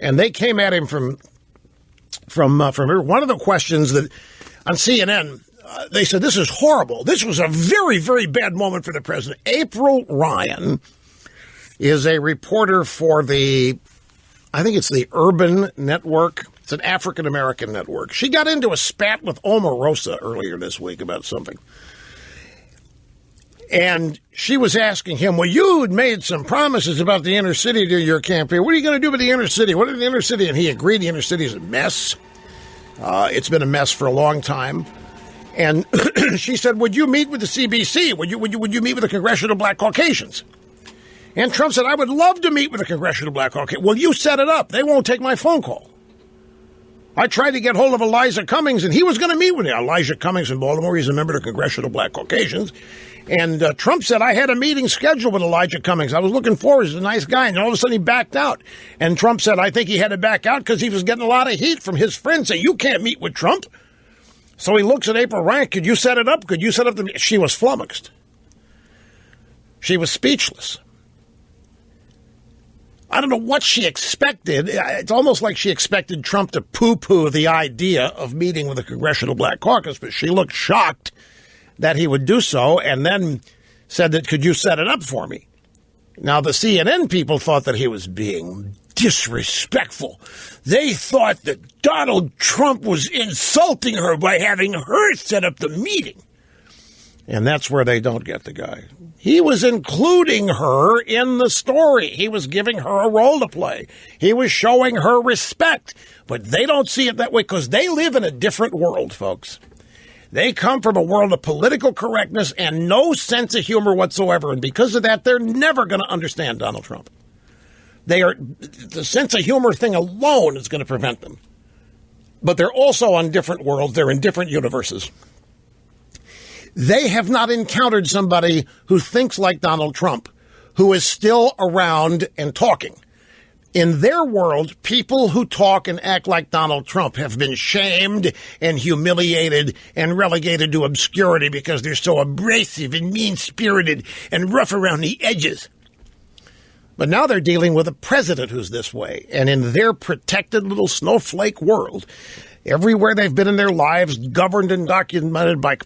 And they came at him from here. One of the questions that on CNN, they said, this is horrible. This was a very, very bad moment for the president. April Ryan is a reporter for I think it's the Urban Network. It's an African-American network. She got into a spat with Omarosa earlier this week about something. And she was asking him, well, you had made some promises about the inner city during your campaign. What are you going to do with the inner city? What is the inner city? And he agreed the inner city is a mess. It's been a mess for a long time. And she said, would you meet with the CBC? Would you meet with the Congressional Black Caucasians? And Trump said, I would love to meet with the Congressional Black Caucus. Well, you set it up. They won't take my phone call. I tried to get hold of Elijah Cummings, and he was going to meet with me. Elijah Cummings in Baltimore. He's a member of the Congressional Black Caucasians. And Trump said, I had a meeting scheduled with Elijah Cummings. I was looking forward. He's a nice guy. And all of a sudden he backed out. And Trump said, I think he had to back out because he was getting a lot of heat from his friends saying, you can't meet with Trump. So he looks at April Ryan. Could you set it up? Could you set up the... She was flummoxed. She was speechless. I don't know what she expected. It's almost like she expected Trump to poo-poo the idea of meeting with the Congressional Black Caucus, but she looked shocked that he would do so, and then said that, could you set it up for me? Now, the CNN people thought that he was being disrespectful. They thought that Donald Trump was insulting her by having her set up the meeting. And that's where they don't get the guy. He was including her in the story. He was giving her a role to play. He was showing her respect. But they don't see it that way because they live in a different world, folks. They come from a world of political correctness and no sense of humor whatsoever. And because of that, they're never going to understand Donald Trump. The sense of humor thing alone is going to prevent them. But they're also on different worlds. They're in different universes. They have not encountered somebody who thinks like Donald Trump, who is still around and talking. In their world, people who talk and act like Donald Trump have been shamed and humiliated and relegated to obscurity because they're so abrasive and mean-spirited and rough around the edges. But now they're dealing with a president who's this way. And in their protected little snowflake world, everywhere they've been in their lives, governed and documented by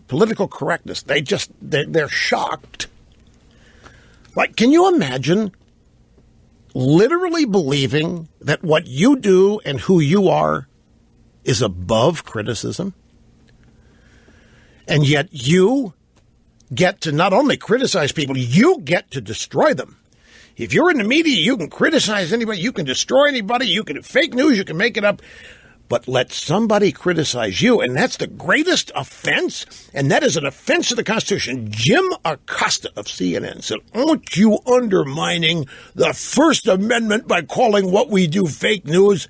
political correctness, they're shocked. Like, can you imagine literally believing that what you do and who you are is above criticism? And yet you get to not only criticize people, you get to destroy them. If you're in the media, you can criticize anybody, you can destroy anybody, you can fake news, you can make it up. But let somebody criticize you, and that's the greatest offense, and that is an offense to the Constitution. Jim Acosta of CNN said, aren't you undermining the First Amendment by calling what we do fake news?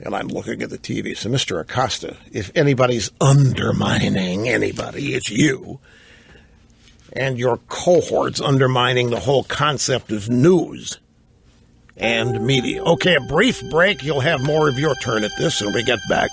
And I'm looking at the TV. So, Mr. Acosta, if anybody's undermining anybody, it's you. And your cohort's undermining the whole concept of news and media. Okay, a brief break. You'll have more of your turn at this when we get back.